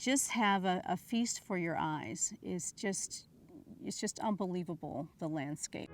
Just have a feast for your eyes. It's just unbelievable, the landscape.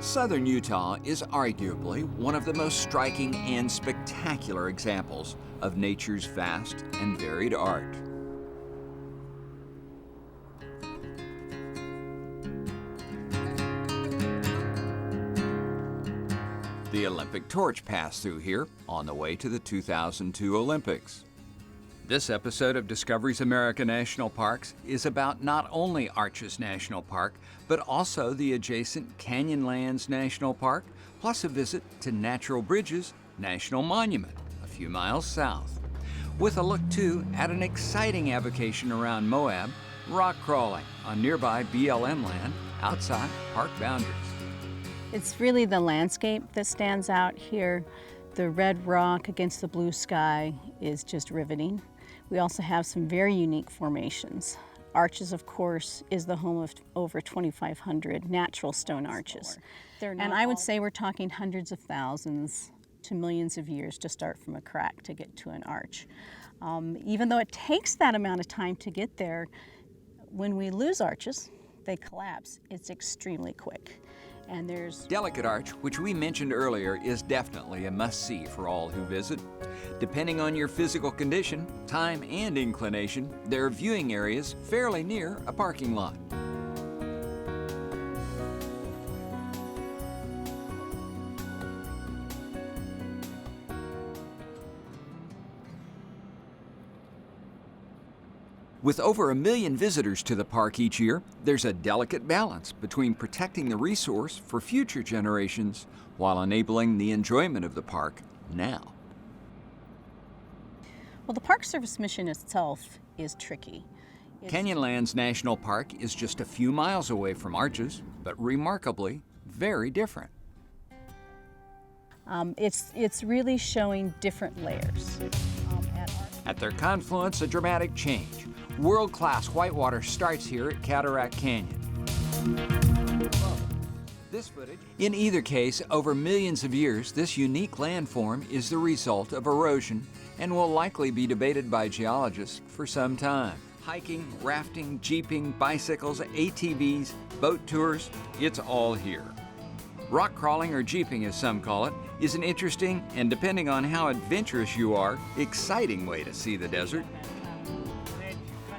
Southern Utah is arguably one of the most striking and spectacular examples of nature's vast and varied art. The Olympic torch passed through here on the way to the 2002 Olympics. This episode of Discovery's America National Parks is about not only Arches National Park, but also the adjacent Canyonlands National Park, plus a visit to Natural Bridges National Monument, a few miles south. With a look, too, at an exciting avocation around Moab, rock crawling on nearby BLM land outside park boundaries. It's really the landscape that stands out here. The red rock against the blue sky is just riveting. We also have some very unique formations. Arches, of course, is the home of over 2,500 natural stone arches. And I would say we're talking hundreds of thousands to millions of years to start from a crack to get to an arch. Even though it takes that amount of time to get there, when we lose arches, they collapse. It's extremely quick. And there's Delicate Arch, which we mentioned earlier, is definitely a must-see for all who visit. Depending on your physical condition, time, and inclination, there are viewing areas fairly near a parking lot. With over 1 million visitors to the park each year, there's a delicate balance between protecting the resource for future generations while enabling the enjoyment of the park now. Well, the Park Service mission itself is tricky. Canyonlands National Park is just a few miles away from Arches, but remarkably very different. It's really showing different layers. At their confluence, a dramatic change. World-class whitewater starts here at Cataract Canyon. This footage. In either case, over millions of years, this unique landform is the result of erosion and will likely be debated by geologists for some time. Hiking, rafting, jeeping, bicycles, ATVs, boat tours, it's all here. Rock crawling, or jeeping as some call it, is an interesting and, depending on how adventurous you are, exciting way to see the desert.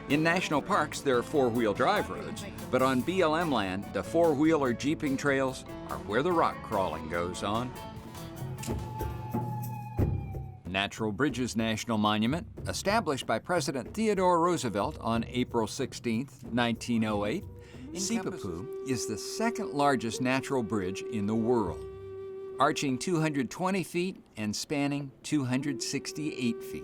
In national parks, there are four-wheel drive roads, but on BLM land, the four-wheel or jeeping trails are where the rock crawling goes on. Natural Bridges National Monument, established by President Theodore Roosevelt on April 16, 1908, Sipapu is the second largest natural bridge in the world, arching 220 feet and spanning 268 feet.